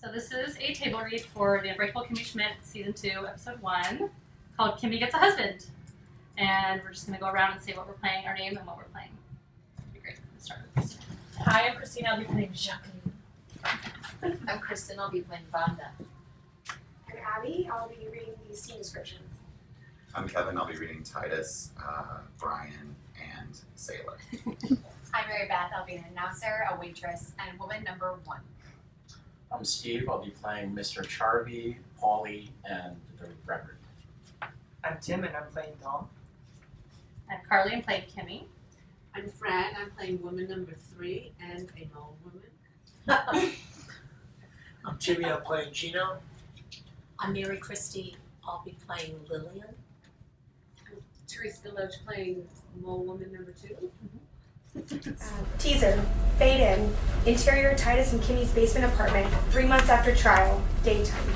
So this is a table read for the Unbreakable Kimmy Schmidt Season 2, Episode 1, called Kimmy Gets a Husband. And we're just going to go around and say what we're playing, our name, and what we're playing. That'd be great. Let's start with Christina. Hi, I'm Christina. I'll be playing Jacqueline. I'm Kristen. I'll be playing Vonda. I'm Abby. I'll be reading these scene descriptions. I'm Kevin. I'll be reading Titus, Brian, and Sailor. I'm Mary Beth. I'll be an announcer, a waitress, and woman number 1. I'm Steve. I'll be playing Mr. Charvey, Paulie, and the Reverend. I'm Tim, and I'm playing Tom. I'm Carly and played Kimmy. I'm Fran. I'm playing woman number 3 and a known woman. I'm Jimmy. I'm playing Gino. I'm Mary Christie. I'll be playing Lillian. Teresa Deloach playing mole woman number 2. Teaser. Fade in. Interior Titus and Kimmy's basement apartment, 3 months after trial, daytime.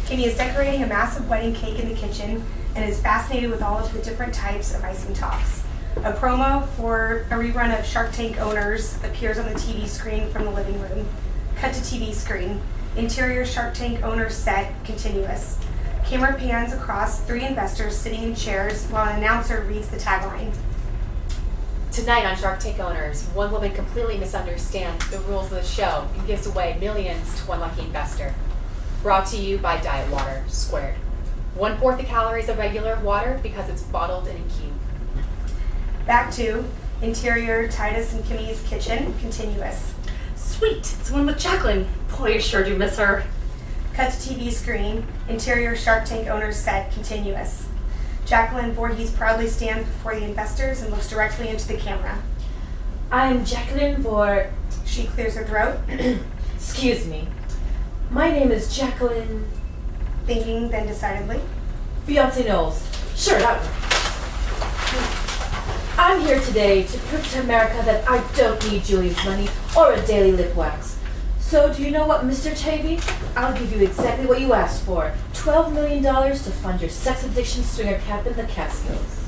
Kimmy is decorating a massive wedding cake in the kitchen and is fascinated with all of the different types of icing tops. A promo for a rerun of Shark Tank Owners appears on the TV screen from the living room. Cut to TV screen. Interior Shark Tank Owners set, continuous. Camera pans across 3 investors sitting in chairs while an announcer reads the tagline. Tonight on Shark Tank Owners, one woman completely misunderstands the rules of the show and gives away millions to one lucky investor. Brought to you by Diet Water Squared. 1/4 the calories of regular water because it's bottled in a cube. Back to Interior Titus and Kimmy's kitchen, continuous. Sweet! It's the one with Jacqueline. Boy, you sure do miss her. Cut to TV screen. Interior Shark Tank Owners set, continuous. Jacqueline Voorhees proudly stands before the investors and looks directly into the camera. I'm Jacqueline Vor. She clears her throat, Excuse me. My name is Jacqueline thinking, then decidedly. Beyonce Knowles. Sure, that one. I'm here today to prove to America that I don't need Julian's money or a daily lip wax. So do you know what, Mr. Tavy? I'll give you exactly what you asked for. $12 million to fund your sex addiction swinger camp in the Catskills.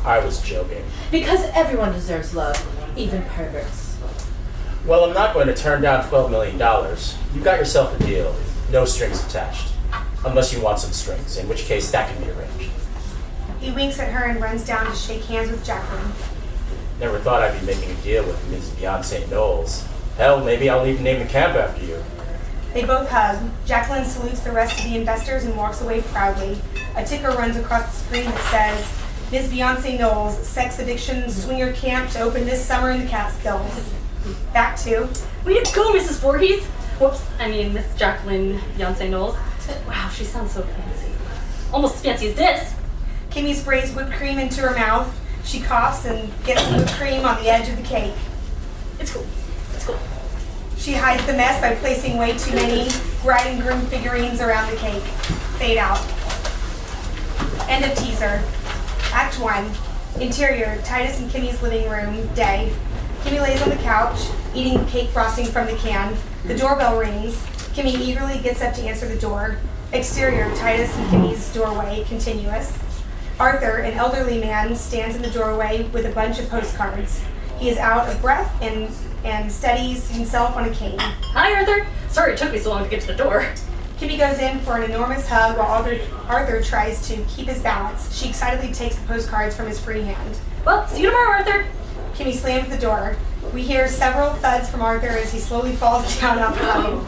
I was joking. Because everyone deserves love, even perverts. Well, I'm not going to turn down $12 million. You got yourself a deal. No strings attached. Unless you want some strings, in which case that can be arranged. He winks at her and runs down to shake hands with Jacqueline. Never thought I'd be making a deal with Ms. Beyonce Knowles. Hell, maybe I'll even name the camp after you. They both hug. Jacqueline salutes the rest of the investors and walks away proudly. A ticker runs across the screen that says, Ms. Beyonce Knowles, sex addiction swinger camp to open this summer in the Catskills. Back to, Way to go, Mrs. Voorhees! Whoops, I mean Miss Jacqueline Beyonce Knowles. Wow, she sounds so fancy. Almost as fancy as this. Kimmy sprays whipped cream into her mouth. She coughs and gets the whipped cream on the edge of the cake. It's cool. It's cool. She hides the mess by placing way too many bride and groom figurines around the cake. Fade out. End of teaser. Act 1. Interior, Titus and Kimmy's living room, day. Kimmy lays on the couch, eating cake frosting from the can. The doorbell rings. Kimmy eagerly gets up to answer the door. Exterior, Titus and Kimmy's doorway, continuous. Arthur, an elderly man, stands in the doorway with a bunch of postcards. He is out of breath and steadies himself on a cane. Hi, Arthur. Sorry it took me so long to get to the door. Kimmy goes in for an enormous hug while Arthur tries to keep his balance. She excitedly takes the postcards from his free hand. Well, see you tomorrow, Arthur. Kimmy slams the door. We hear several thuds from Arthur as he slowly falls down outside.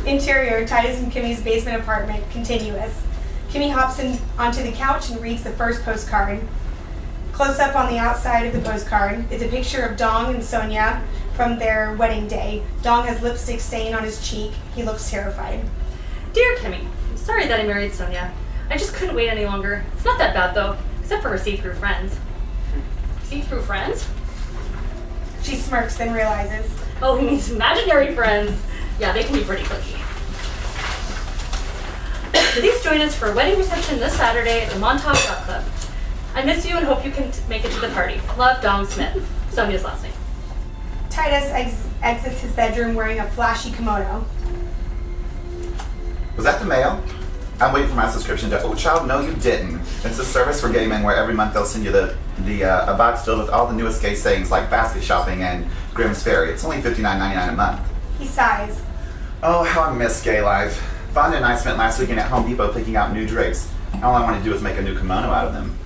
Interior, Titus and Kimmy's basement apartment, continuous. Kimmy hops onto the couch and reads the first postcard. Close up on the outside of the postcard is a picture of Dong and Sonja from their wedding day. Dong has lipstick stain on his cheek. He looks terrified. Dear Kimmy, I'm sorry that I married Sonja. I just couldn't wait any longer. It's not that bad though, except for her see-through friends. See-through friends? She smirks, then realizes. Oh, he means imaginary friends. Yeah, they can be pretty cookie. Please join us for a wedding reception this Saturday at the Montauk Yacht Club. I miss you and hope you can make it to the party. Love, Dong Schmidt. Sonja's last name. Titus exits his bedroom wearing a flashy kimono. Was that the mail? I'm waiting for my subscription to. Oh, child, no, you didn't. It's a service for gay men where every month they'll send you a box filled with all the newest gay sayings like basket shopping and Grimm's Fairy. It's only $59.99 a month. He sighs. Oh, how I miss gay life. Vonda and I spent last weekend at Home Depot picking out new drapes. All I wanted to do was make a new kimono out of them.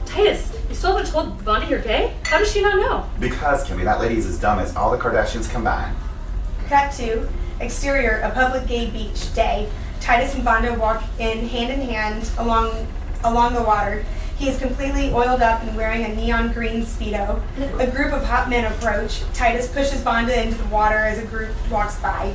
Titus, you still haven't told Vonda you're gay? How does she not know? Because, Kimmy, that lady is as dumb as all the Kardashians combined. Cut to exterior, a public gay beach day. Titus and Vonda walk in hand along the water. He is completely oiled up and wearing a neon green Speedo. A group of hot men approach. Titus pushes Vonda into the water as a group walks by.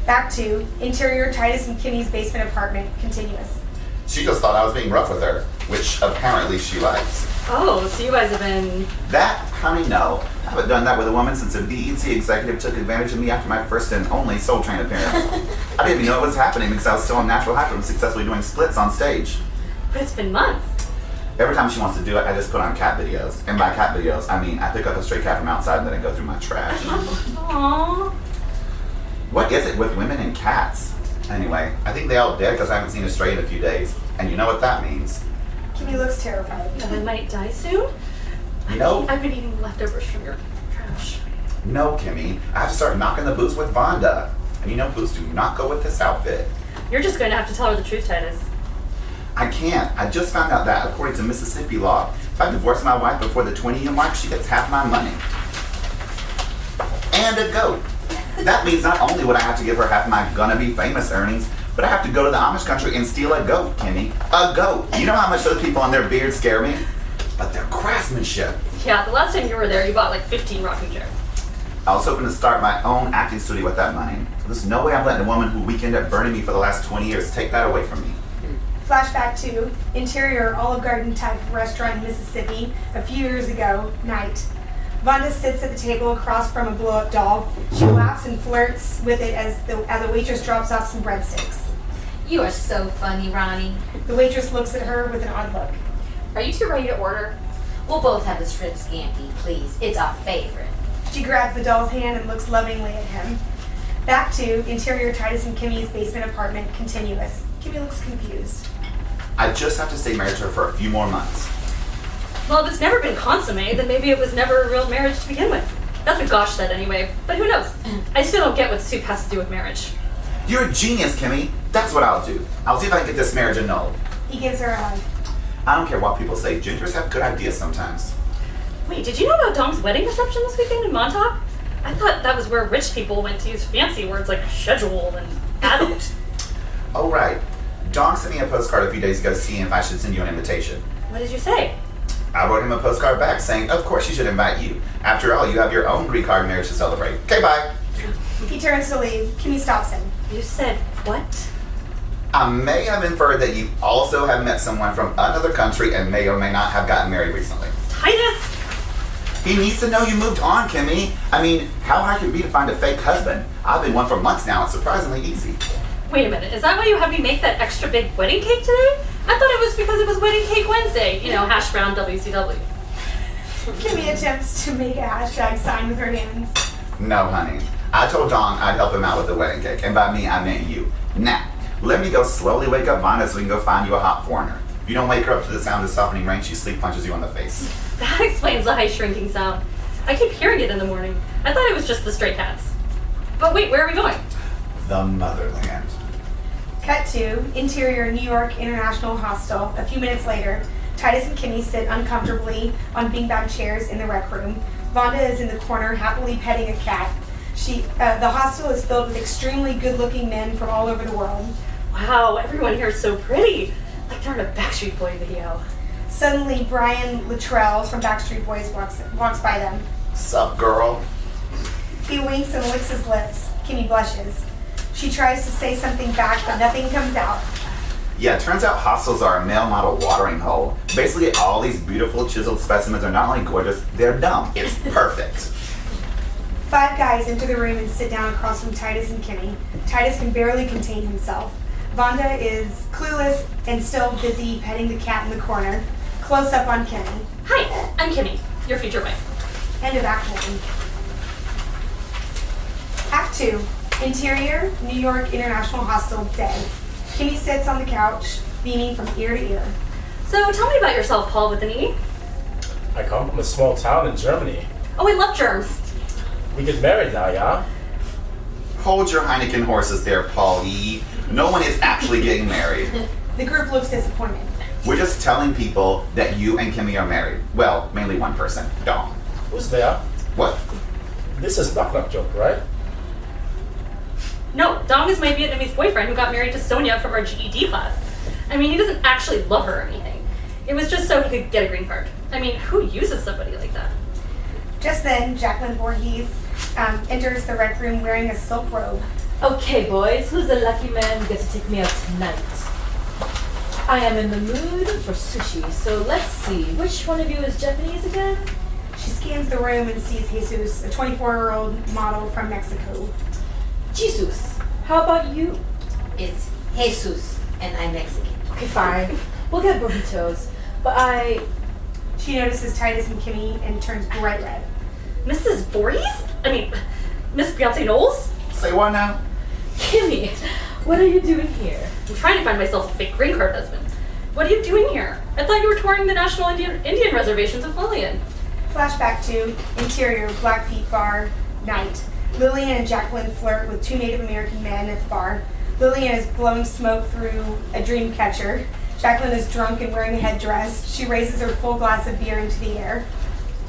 Back to interior, Titus and Kimmy's basement apartment. Continuous. She just thought I was being rough with her, which apparently she likes. Oh, so you guys have been... That, honey, no. I haven't done that with a woman since a BET executive took advantage of me after my first and only Soul Train appearance. I didn't even know it was happening because I was still on natural high from successfully doing splits on stage. But it's been months. Every time she wants to do it, I just put on cat videos. And by cat videos, I mean I pick up a stray cat from outside and let it go through my trash. Aww. What is it with women and cats? Anyway, I think they all dead because I haven't seen a stray in a few days. And you know what that means. Kimmy looks terrified. That I might die soon? No. I've been eating leftovers from your trash. No, Kimmy. I have to start knocking the boots with Vonda. And you know boots do not go with this outfit. You're just going to have to tell her the truth, Titus. I can't. I just found out that, according to Mississippi law, if I divorce my wife before the 20-year mark, she gets half my money. And a goat. That means not only would I have to give her half my gonna-be-famous earnings, but I have to go to the Amish country and steal a goat, Kimmy. A goat. You know how much those people on their beards scare me? But their craftsmanship. Yeah, the last time you were there, you bought like 15 rocking chairs. I was hoping to start my own acting studio with that money. There's no way I'm letting a woman who weekended at burning me for the last 20 years take that away from me. Flashback to interior Olive Garden type restaurant in Mississippi a few years ago, night. Vonda sits at the table across from a blow-up doll. She laughs and flirts with it as a waitress drops off some breadsticks. You are so funny, Ronnie. The waitress looks at her with an odd look. Are you two ready to order? We'll both have the shrimp scampi, please. It's our favorite. She grabs the doll's hand and looks lovingly at him. Back to interior Titus and Kimmy's basement apartment, continuous. Kimmy looks confused. I just have to stay married to her for a few more months. Well, if it's never been consummate, then maybe it was never a real marriage to begin with. That's what Gosh said anyway, but who knows? I still don't get what soup has to do with marriage. You're a genius, Kimmy. That's what I'll do. I'll see if I can get this marriage annulled. He gives her a hug. I don't care what people say. Gingers have good ideas sometimes. Wait, did you know about Dom's wedding reception this weekend in Montauk? I thought that was where rich people went to use fancy words like schedule and adult. Oh, right. Dom sent me a postcard a few days ago seeing if I should send you an invitation. What did you say? I wrote him a postcard back saying, of course you should invite you. After all, you have your own Greek card marriage to celebrate. Okay, bye. He turns to leave. Kimmy stops him. You said what? I may have inferred that you also have met someone from another country and may or may not have gotten married recently. Titus! He needs to know you moved on, Kimmy. I mean, how hard can it be to find a fake husband? I've been one for months now. It's surprisingly easy. Wait a minute, is that why you had me make that extra big wedding cake today? I thought it was because it was Wedding Cake Wednesday. You know, hash brown WCW. Kimmy attempts to make a hashtag sign with her hands. No, honey. I told John I'd help him out with the wedding cake, and by me, I meant you. Now, let me go slowly wake up Vonda so we can go find you a hot foreigner. If you don't wake her up to the sound of softening rain, she sleep punches you on the face. That explains the high shrinking sound. I keep hearing it in the morning. I thought it was just the stray cats. But wait, where are we going? The motherland. Cut to interior New York International Hostel. A few minutes later, Titus and Kimmy sit uncomfortably on beanbag chairs in the rec room. Vonda is in the corner, happily petting a cat. The hostel is filled with extremely good-looking men from all over the world. Wow, everyone here is so pretty. Like they're in a Backstreet Boy video. Suddenly, Brian Luttrell from Backstreet Boys walks by them. Sup, girl? He winks and licks his lips. Kimmy blushes. She tries to say something back, but nothing comes out. Yeah, it turns out hostels are a male model watering hole. Basically, all these beautiful chiseled specimens are not only gorgeous, they're dumb. It's perfect. 5 guys enter the room and sit down across from Titus and Kimmy. Titus can barely contain himself. Vonda is clueless and still busy petting the cat in the corner. Close up on Kimmy. Hi, I'm Kimmy, your future wife. End of Act 1. Act 2. Interior, New York International Hostel Day. Kimmy sits on the couch, beaming from ear to ear. So tell me about yourself, Paul with an E. I come from a small town in Germany. Oh, I love germs. We get married now, yeah? Hold your Heineken horses there, Paulie. No one is actually getting married. The group looks disappointed. We're just telling people that you and Kimmy are married. Well, mainly one person, Dong. Who's there? What? This is knock-knock joke, right? No, Dong is my Vietnamese boyfriend who got married to Sonja from our GED class. I mean, he doesn't actually love her or anything. It was just so he could get a green card. I mean, who uses somebody like that? Just then, Jacqueline Voorhees enters the rec room wearing a silk robe. Okay, boys, who's the lucky man who gets to take me out tonight? I am in the mood for sushi, so let's see. Which one of you is Japanese again? She scans the room and sees Jesus, a 24-year-old model from Mexico. Jesus. How about you? It's Jesus, and I'm Mexican. Okay, fine. We'll get burritos. But She notices Titus and Kimmy and turns bright red. Mrs. Voorhees? I mean, Miss Beyonce Knowles? Say what now? Kimmy, what are you doing here? I'm trying to find myself a fake green card husband. What are you doing here? I thought you were touring the National Indian Reservations with Lillian. Flashback to interior Blackfeet bar night. Lillian and Jacqueline flirt with two Native American men at the bar. Lillian is blowing smoke through a dream catcher. Jacqueline is drunk and wearing a headdress. She raises her full glass of beer into the air.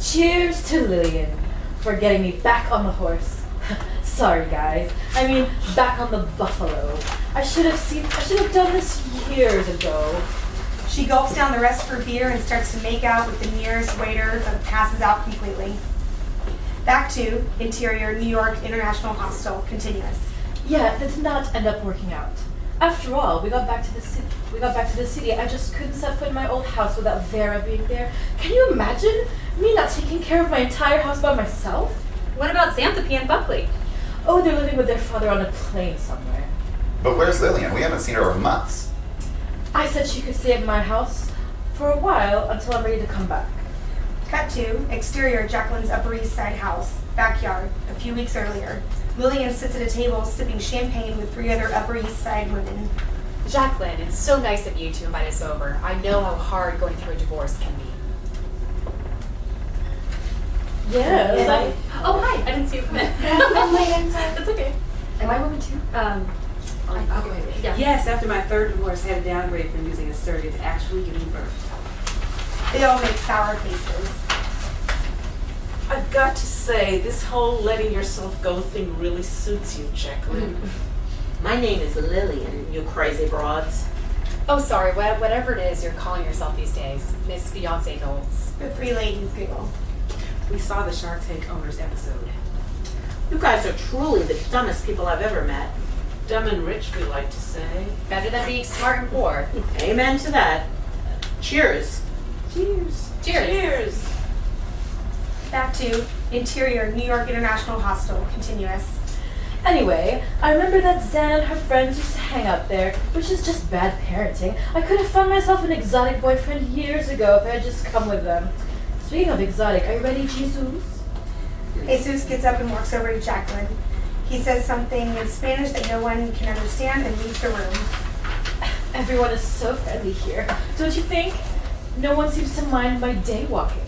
Cheers to Lillian for getting me back on the horse. Sorry, guys. I mean, back on the buffalo. I should have done this years ago. She gulps down the rest of her beer and starts to make out with the nearest waiter, but passes out completely. Back to interior New York International Hostel, continuous. Yeah, that did not end up working out. After all, we got back to the city. I just couldn't set foot in my old house without Vera being there. Can you imagine me not taking care of my entire house by myself? What about Xanthopy and Buckley? Oh, they're living with their father on a plane somewhere. But where's Lillian? We haven't seen her in months. I said she could stay at my house for a while until I'm ready to come back. Cut to exterior Jacqueline's Upper East Side house, backyard, a few weeks earlier. Lillian sits at a table sipping champagne with three other Upper East Side women. Jacqueline, it's so nice of you to invite us over. I know how hard going through a divorce can be. Yes. Oh, hi. I didn't see you come in. I'm late, I'm sorry. That's okay. Am I woman too? I'll go ahead. Yeah. Yes, after my third divorce, I had a downgrade from using a surrogate to actually giving birth. They all make sour faces. I've got to say, this whole letting yourself go thing really suits you, Jacqueline. My name is Lillian, you crazy broads. Oh, sorry, whatever it is you're calling yourself these days. Miss Beyonce Knowles. The three ladies giggle. We saw the Shark Tank Owners episode. You guys are truly the dumbest people I've ever met. Dumb and rich, we like to say. Better than being smart and poor. Amen to that. Cheers. Cheers. Cheers. Cheers. Back to interior New York International Hostel, continuous. Anyway, I remember that Zan and her friends used to hang out there, which is just bad parenting. I could have found myself an exotic boyfriend years ago if I had just come with them. Speaking of exotic, are you ready, Jesus? Jesus gets up and walks over to Jacqueline. He says something in Spanish that no one can understand and leaves the room. Everyone is so friendly here, don't you think? No one seems to mind my day walking.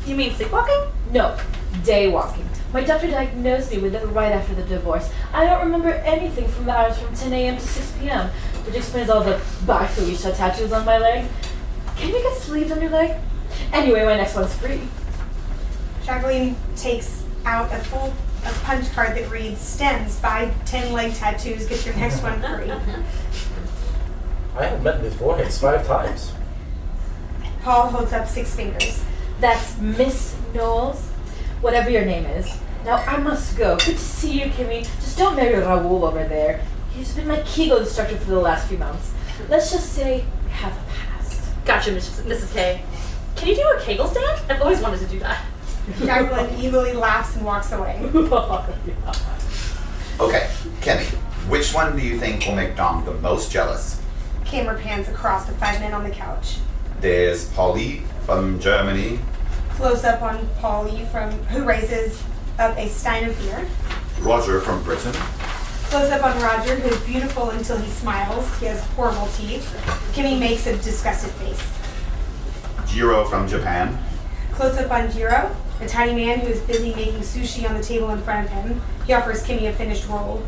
You mean sleepwalking? No, day walking. My doctor diagnosed me with it right after the divorce. I don't remember anything from the hours from 10 a.m. to 6 p.m., which explains all the Bye Felicia tattoos on my leg. Can you get sleeves on your leg? Anyway, my next one's free. Jacqueline takes out a punch card that reads, Stems, buy 10 leg tattoos, get your next one free. I haven't met Miss Voorhees 5 times. Paul holds up 6 fingers. That's Miss Knowles, whatever your name is. Now I must go. Good to see you, Kimmy. Just don't marry Raoul over there. He's been my Kegel instructor for the last few months. Let's just say we have a past. Gotcha, Mrs. K. Can you do a Kegel stand? I've always wanted to do that. Jacqueline evilly laughs and walks away. Okay, Kimmy, which one do you think will make Dong the most jealous? Camera pans across the 5 men on the couch. There's Paulie from Germany. Close up on Paulie who raises up a stein of beer. Roger from Britain. Close up on Roger, who is beautiful until he smiles. He has horrible teeth. Kimmy makes a disgusted face. Jiro from Japan. Close up on Jiro, a tiny man who is busy making sushi on the table in front of him. He offers Kimmy a finished roll.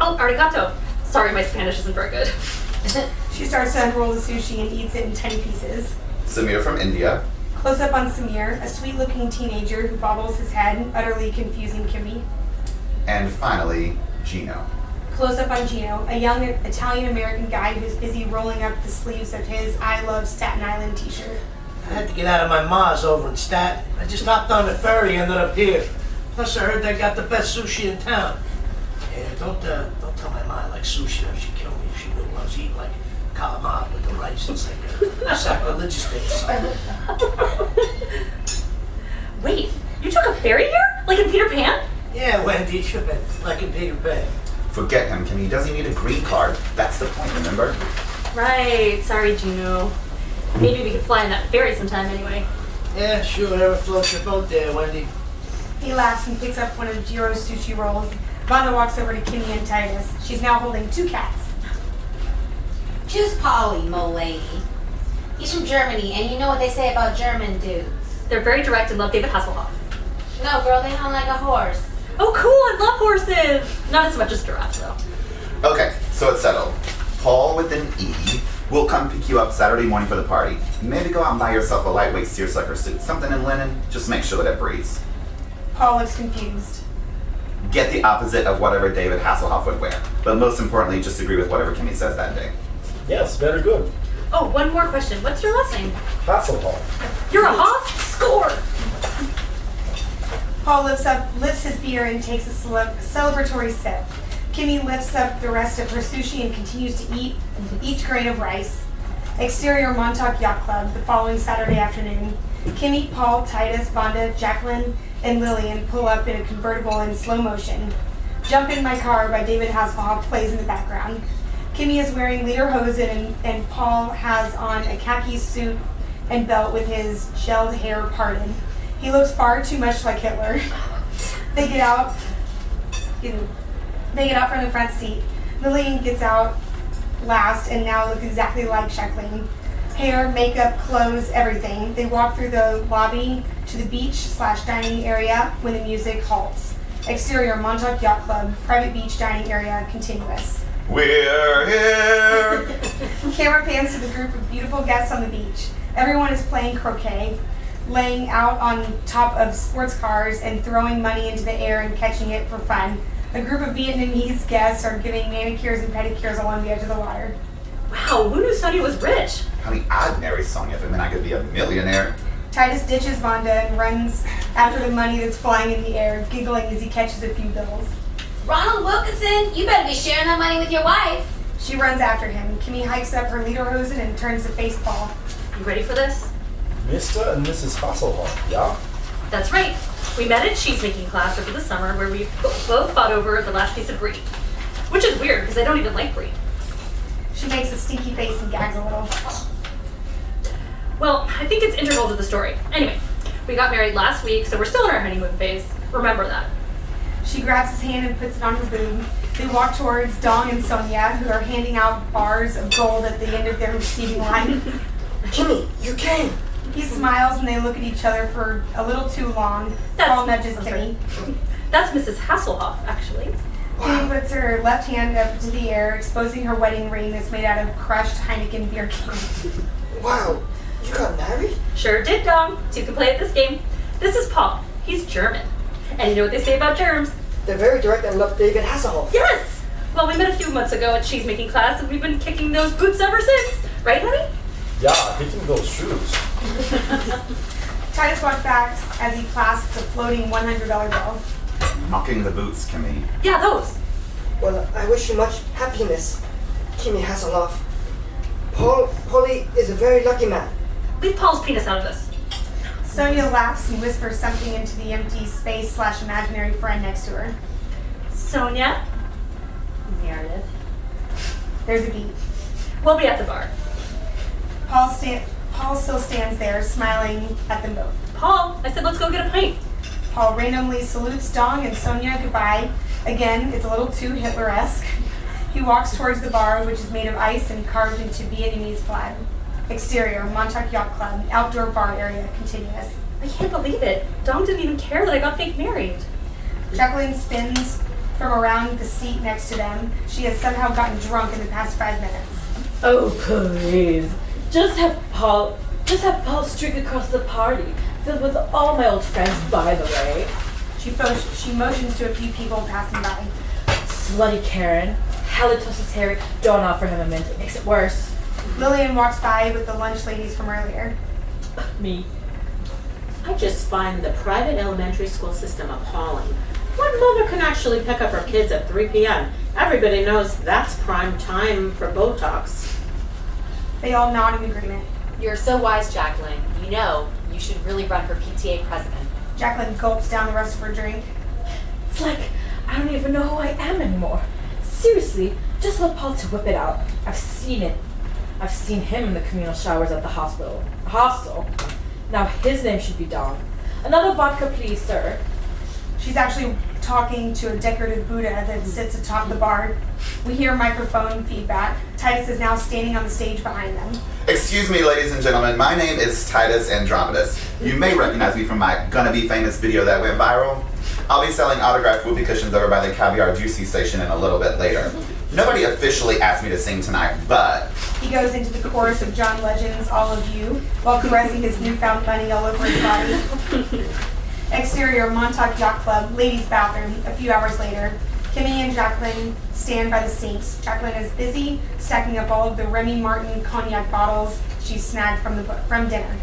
Oh, arigato. Sorry, my Spanish isn't very good. She starts to unroll the sushi and eats it in tiny pieces. Samir from India. Close up on Samir, a sweet-looking teenager who bobbles his head, utterly confusing Kimmy. And finally, Gino. Close up on Gino, a young Italian-American guy who's busy rolling up the sleeves of his I Love Staten Island t-shirt. I had to get out of my ma's over in Staten. I just hopped on the ferry and ended up here. Plus, I heard they got the best sushi in town. Yeah, don't tell my ma I like sushi or she'd kill me if she knew I was eating like calamari with the rice. It's like a sacrilegious thing. Wait, you took a ferry here? Like in Peter Pan? Yeah, Wendy, sure, like in Peter Pan. Forget him, Kimmy. He doesn't need a green card. That's the point, remember? Right. Sorry, Gino. Maybe we could fly in that ferry sometime anyway. Yeah, sure, ever float your boat there, Wendy. He laughs and picks up one of Jiro's sushi rolls. Vonda walks over to Kimmy and Titus. She's now holding 2 cats. Choose Polly, mo lady. He's from Germany, and you know what they say about German dudes. They're very direct and love David Hasselhoff. No, girl, they hunt like a horse. Oh, cool. I love horses. Not as much as giraffes, though. Okay, so it's settled. Paul with an E will come pick you up Saturday morning for the party. Maybe go out and buy yourself a lightweight seersucker suit. Something in linen. Just make sure that it breathes. Paul looks confused. Get the opposite of whatever David Hasselhoff would wear. But most importantly, just agree with whatever Kimmy says that day. Yes, very good. Oh, one more question. What's your last name? Hasselhoff. You're a Hoff? Score! Paul lifts his beer and takes a celebratory sip. Kimmy lifts up the rest of her sushi and continues to eat each grain of rice. Exterior Montauk Yacht Club the following Saturday afternoon. Kimmy, Paul, Titus, Vonda, Jacqueline, and Lillian pull up in a convertible in slow motion. Jump in My Car by David Hasselhoff plays in the background. Kimmy is wearing lederhosen and Paul has on a khaki suit and belt with his gelled hair parted. He looks far too much like Hitler. They get out from the front seat. Lillian gets out last and now looks exactly like Jacqueline. Hair, makeup, clothes, everything. They walk through the lobby to the beach/dining area when the music halts. Exterior Montauk Yacht Club, private beach dining area, continuous. We're here! Camera pans to the group of beautiful guests on the beach. Everyone is playing croquet, laying out on top of sports cars and throwing money into the air and catching it for fun. A group of Vietnamese guests are giving manicures and pedicures along the edge of the water. Wow, who knew Sonja was rich? Honey, I'd marry Sonja if it meant I could be a millionaire. Titus ditches Vonda and runs after the money that's flying in the air, giggling as he catches a few bills. Ronald Wilkinson, you better be sharing that money with your wife. She runs after him. Kimmy hikes up her lederhosen and turns to face Paul. You ready for this? Mr. and Mrs. Hasselhoff, yeah? That's right. We met in cheesemaking class over the summer where we both fought over the last piece of brie. Which is weird because I don't even like brie. She makes a stinky face and gags a little. Well, I think it's integral to the story. Anyway, we got married last week, so we're still in our honeymoon phase. Remember that. She grabs his hand and puts it on her boob. They walk towards Dong and Sonja, who are handing out bars of gold at the end of their receiving line. Kimmy, you came! He smiles and they look at each other for a little too long. Paul nudges Kimmy. That's Mrs. Hasselhoff, actually. Kimmy puts her left hand up into the air, exposing her wedding ring that's made out of crushed Heineken beer cans. Wow, you got married? Sure did, Dom. So you can play at this game. This is Paul. He's German. And you know what they say about germs? They're very direct and love David Hasselhoff. Yes! Well, we met a few months ago at cheesemaking class, and we've been kicking those boots ever since. Right, honey? Yeah, hitting those shoes. Titus walks back as he clasps a floating $100 bill. Knocking the boots, Kimmy. Yeah, those. Well, I wish you much happiness, Kimmy Hasselhoff. Polly is a very lucky man. Leave Paul's penis out of this. Sonja laughs and whispers something into the empty space/imaginary friend next to her. Sonja? Meredith. There's a beat. We'll be at the bar. Paul still stands there, smiling at them both. Paul, I said let's go get a pint. Paul randomly salutes Dong and Sonja goodbye. Again, it's a little too Hitler-esque. He walks towards the bar, which is made of ice and carved into Vietnamese flag. Exterior, Montauk Yacht Club, outdoor bar area, continuous. I can't believe it. Dom didn't even care that I got fake married. Jacqueline spins From around the seat next to them, she has somehow gotten drunk in the past 5 minutes. Oh, please. Just have Paul streak across the party, filled with all my old friends, by the way. She motions to a few people passing by. Slutty Karen. Halitosis Harry. Don't offer him a mint. It makes it worse. Lillian walks by with the lunch ladies from earlier. Me. I just find the private elementary school system appalling. One mother can actually pick up her kids at 3 p.m. Everybody knows that's prime time for Botox. They all nod in agreement. You're so wise, Jacqueline. You know, you should really run for PTA president. Jacqueline gulps down the rest of her drink. It's like I don't even know who I am anymore. Seriously, just let Paul to whip it out. I've seen it. I've seen him in the communal showers at the hostel. Now his name should be Dom. Another vodka, please, sir. She's actually talking to a decorative Buddha that sits atop the bar. We hear microphone feedback. Titus is now standing on the stage behind them. Excuse me, ladies and gentlemen. My name is Titus Andromedus. You may recognize me from my Gonna Be Famous video that went viral. I'll be selling autographed whoopee cushions over by the Caviar Juicy station in a little bit later. Nobody officially asked me to sing tonight, but... He goes into the chorus of John Legend's All of You while caressing his newfound money all over his body. Exterior Montauk Yacht Club, ladies' bathroom, a few hours later. Kimmy and Jacqueline stand by the sinks. Jacqueline is busy stacking up all of the Remy Martin cognac bottles she snagged from dinner.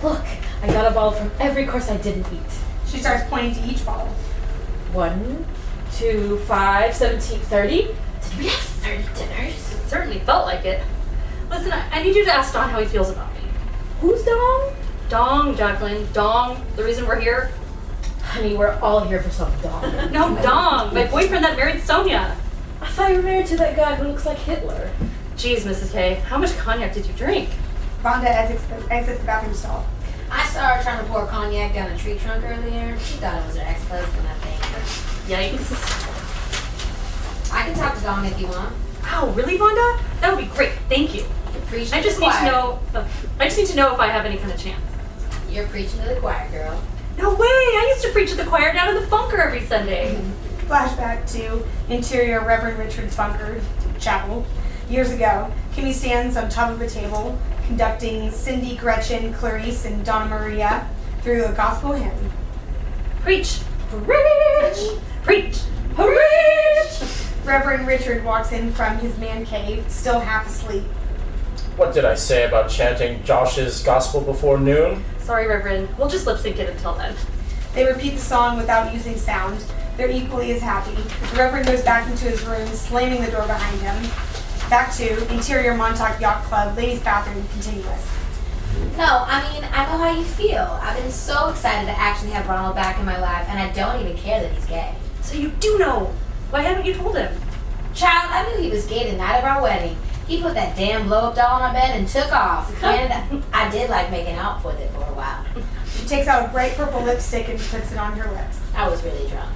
Look, I got a bottle from every course I didn't eat. She starts pointing to each bottle. 1, 2, 5, 17, 30. Did we have 30 dinners? It certainly felt like it. Listen, I need you to ask Don how he feels about me. Who's Dong? Dong, Jacqueline. Dong. The reason we're here. Honey, we're all here for some Dong. No, Dong. My boyfriend that married Sonja. I thought you were married to that guy who looks like Hitler. Jeez, Mrs. K, how much cognac did you drink? Vonda exits the bathroom stall. I saw her trying to pour cognac down a tree trunk earlier. She thought it was her ex-husband, I think. Yikes. I can talk to Dom if you want. Wow, really, Vonda? That would be great. Thank you. You're preaching I to just the need to choir. know. I just need to know if I have any kind of chance. You're preaching to the choir, girl. No way! I used to preach at the choir down in the bunker every Sunday. Flashback to interior Reverend Richard's bunker chapel. Years ago, Kimmy stands on top of a table, conducting Cindy, Gretchen, Clarice, and Donna Maria through a gospel hymn. Preach! Preach! Preach! Preach! Reverend Richard walks in from his man cave, still half asleep. What did I say about chanting Josh's gospel before noon? Sorry, Reverend. We'll just lip sync it until then. They repeat the song without using sound. They're equally as happy. The Reverend goes back into his room, slamming the door behind him. Back to interior Montauk Yacht Club, ladies' bathroom, continuous. No, I mean, I know how you feel. I've been so excited to actually have Ronald back in my life, and I don't even care that he's gay. So you do know. Why haven't you told him? Child, I knew he was gay the night of our wedding. He put that damn blow-up doll on our bed and took off. And I did like making out with it for a while. She takes out a bright purple lipstick and puts it on her lips. I was really drunk.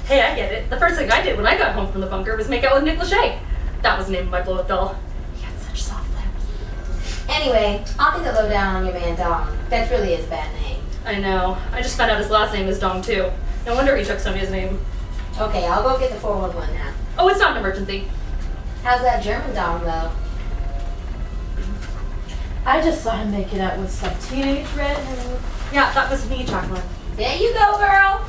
Hey, I get it. The first thing I did when I got home from the bunker was make out with Nick Lachey. That was the name of my blow-up doll. He had such soft lips. Anyway, I'll take the lowdown on your man Dong. That's really his bad name. I know. I just found out his last name is Dong, too. No wonder he took Sonja's name. Okay, I'll go get the 411 now. Oh, it's not an emergency. How's that German Dong, though? I just saw him making out with some teenage redhead. Yeah, that was me, Jacqueline. There you go, girl.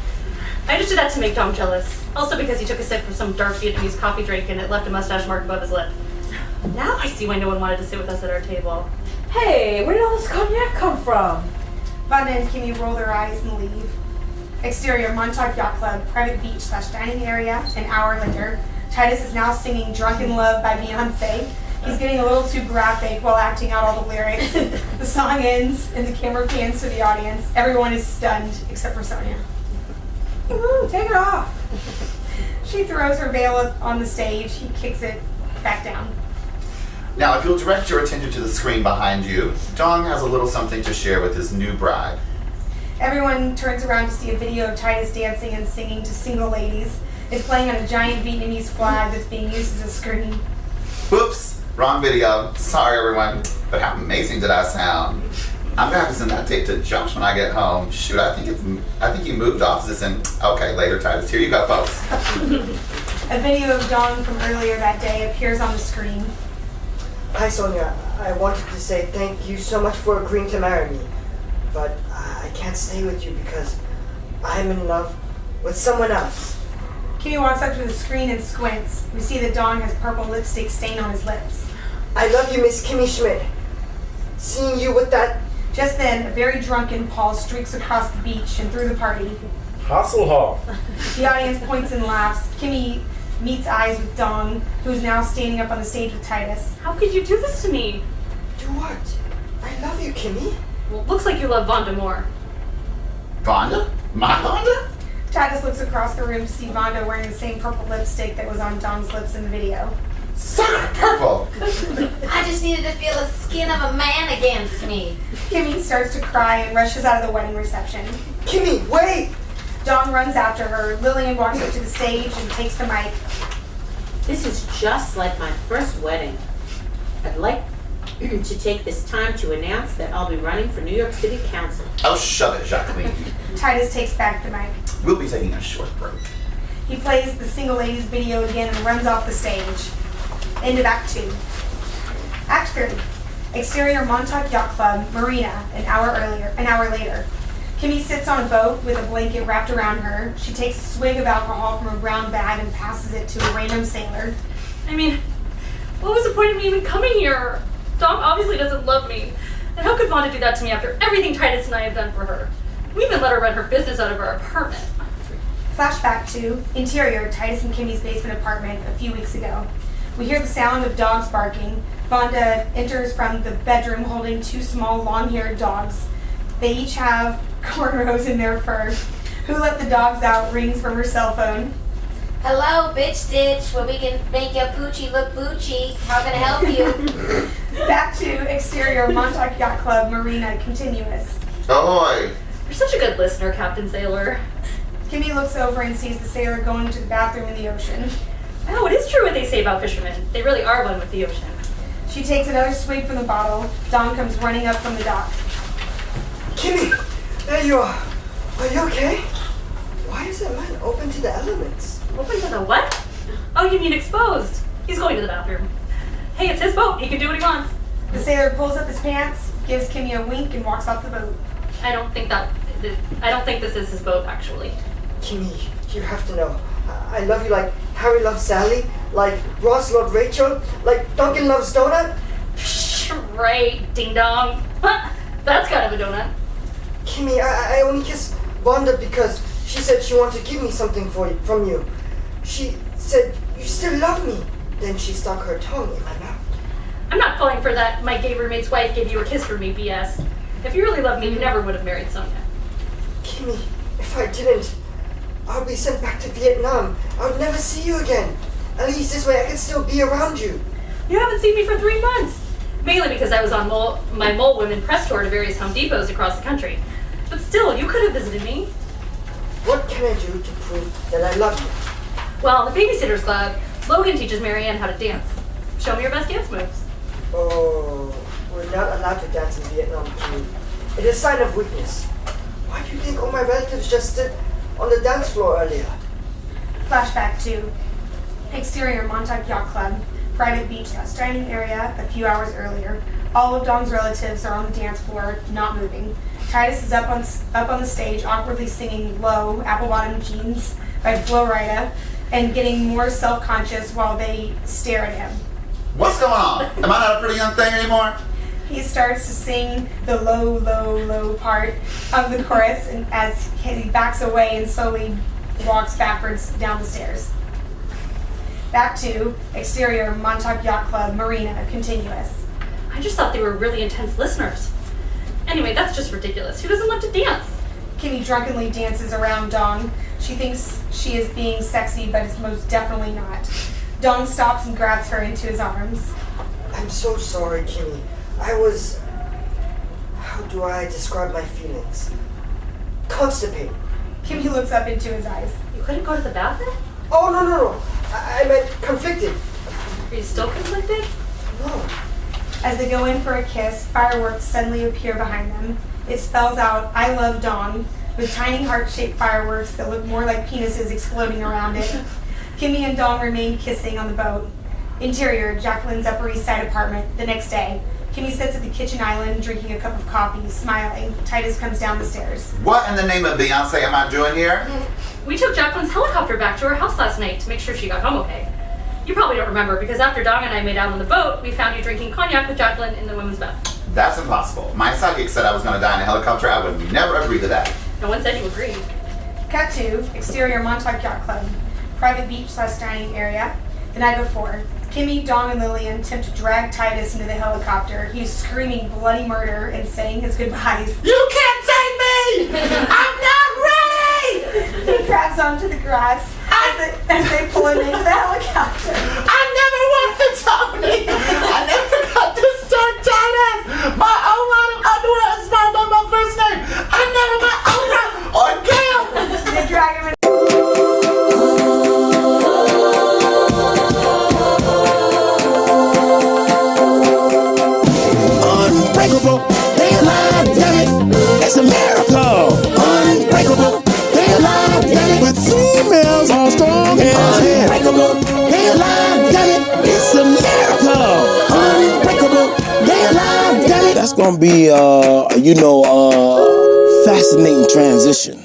I just did that to make Dom jealous. Also because he took a sip from some dark Vietnamese coffee drink and it left a mustache mark above his lip. Now I see why no one wanted to sit with us at our table. Hey, where did all this cognac come from? Vonda and Kimmy roll their eyes and leave. Exterior Montauk Yacht Club, private beach / dining area, an hour later. Titus is now singing Drunken Love by Beyonce. He's getting a little too graphic while acting out all the lyrics. The song ends and the camera pans to the audience. Everyone is stunned except for Sonja. Woo, take it off. She throws her veil up on the stage. He kicks it back down. Now, if you'll direct your attention to the screen behind you, Dong has a little something to share with his new bride. Everyone turns around to see a video of Titus dancing and singing to single ladies. It's playing on a giant Vietnamese flag that's being used as a screen. Whoops, wrong video. Sorry, everyone. But how amazing did I sound? I'm gonna have to send that tape to Josh when I get home. Shoot, I think he moved offices and okay, later, Titus. Here you go, folks. A video of Dong from earlier that day appears on the screen. Hi, Sonja. I wanted to say thank you so much for agreeing to marry me. But I can't stay with you because I'm in love with someone else. Kimmy walks up to the screen and squints. We see that Dong has purple lipstick stain on his lips. I love you, Miss Kimmy Schmidt. Seeing you with that... Just then, a very drunken Paul streaks across the beach and through the party. Hasselhoff. The audience points and laughs. Kimmy meets eyes with Dong, who is now standing up on the stage with Titus. How could you do this to me? Do what? I love you, Kimmy. Well, it looks like you love Vonda more. Vonda? My Vonda? Titus looks across the room to see Vonda wearing the same purple lipstick that was on Dong's lips in the video. Sucker purple! I just needed to feel the skin of a man against me. Kimmy starts to cry and rushes out of the wedding reception. Kimmy, wait! Dong runs after her. Lillian walks up to the stage and takes the mic. This is just like my first wedding. I'd like to take this time to announce that I'll be running for New York City Council. Oh, shut it, Jacqueline. Titus takes back the mic. We'll be taking a short break. He plays the single ladies video again and runs off the stage. End of Act 2. Act 3. Exterior Montauk Yacht Club, Marina, an hour later. Kimmy sits on a boat with a blanket wrapped around her. She takes a swig of alcohol from a brown bag and passes it to a random sailor. I mean, what was the point of me even coming here? Dom obviously doesn't love me. And how could Vonda do that to me after everything Titus and I have done for her? We even let her rent her business out of our apartment. Flashback to interior Titus and Kimmy's basement apartment a few weeks ago. We hear the sound of dogs barking. Vonda enters from the bedroom holding two small long-haired dogs. They each have cornrows in their fur. Who let the dogs out rings from her cell phone. Hello, bitch stitch, where we can make your poochie look boochy. How can I help you? Back to exterior Montauk Yacht Club, Marina, continuous. Ahoy! You're such a good listener, Captain Sailor. Kimmy looks over and sees the sailor going to the bathroom in the ocean. Oh, it is true what they say about fishermen. They really are one with the ocean. She takes another swig from the bottle. Don comes running up from the dock. Kimmy, there you are. Are you okay? Why is that man open to the elements? Open to the what? Oh, you mean exposed? He's going to the bathroom. Hey, it's his boat. He can do what he wants. The sailor pulls up his pants, gives Kimmy a wink, and walks off the boat. I don't think this is his boat, actually. Kimmy, you have to know. I love you like Harry loves Sally, like Ross loved Rachel, like Duncan loves Donut. Right, ding dong. That's kind of a donut. Kimmy, I only kiss Vonda because she said she wanted to give me something from you. She said you still love me. Then she stuck her tongue in my mouth. I'm not falling for that my gay roommate's wife gave you a kiss for me BS. If you really loved me, you never would have married Sonja. Kimmy, if I didn't, I'll be sent back to Vietnam. I would never see you again. At least this way I can still be around you. You haven't seen me for 3 months. Mainly because I was on my Mole Women press tour to various Home Depots across the country. But still, you could have visited me. What can I do to prove that I love you? Well, the Babysitters Club, Logan teaches Marianne how to dance. Show me your best dance moves. Oh, we're not allowed to dance in Vietnam, Kimmy. It is a sign of weakness. Why do you think all my relatives just stood on the dance floor earlier? Flashback to exterior Montauk Yacht Club, private beach dining area a few hours earlier. All of Dong's relatives are on the dance floor, not moving. Titus is up on the stage, awkwardly singing "Low" Apple Bottom Jeans by Flo Rida, and getting more self-conscious while they stare at him. What's going on? Am I not a pretty young thing anymore? He starts to sing the low, low, low part of the chorus, and as he backs away and slowly walks backwards down the stairs. Back to exterior Montauk Yacht Club, Marina, continuous. I just thought they were really intense listeners. Anyway, that's just ridiculous. Who doesn't love to dance? Kimmy drunkenly dances around Dong. She thinks she is being sexy, but is most definitely not. Dong stops and grabs her into his arms. I'm so sorry, Kimmy. I was... How do I describe my feelings? Constipated. Kimmy looks up into his eyes. You couldn't go to the bathroom? Oh, no. I meant conflicted. Are you still conflicted? No. As they go in for a kiss, fireworks suddenly appear behind them. It spells out, "I love Dong," with tiny heart-shaped fireworks that look more like penises exploding around it. Kimmy and Dawn remain kissing on the boat. Interior, Jacqueline's Upper East Side apartment, the next day. Kimmy sits at the kitchen island drinking a cup of coffee, smiling. Titus comes down the stairs. What in the name of Beyonce am I doing here? We took Jacqueline's helicopter back to her house last night to make sure she got home okay. You probably don't remember because after Dong and I made out on the boat, we found you drinking cognac with Jacqueline in the women's bath. That's impossible. My psychic said I was going to die in a helicopter. I would never agree to that. No one said you agreed. Cut to exterior Montauk Yacht Club, private beach/dining area. The night before, Kimmy, Dawn, and Lillian attempt to drag Titus into the helicopter. He's screaming bloody murder and saying his goodbyes. You can't take me! I'm not ready! He grabs onto the grass as they pull him into the helicopter. I never wanted Tony! I never got to start Titus! My own line of underwear is inspired by my first name! I never my own line or Gail! They drag him in. Unbreakable, they alive, damn it, it's a miracle. Unbreakable, they alive, damn it, with females all strong and unbreakable, they alive, damn it, it's a miracle. Unbreakable, they alive, damn it. That's gonna be fascinating transition.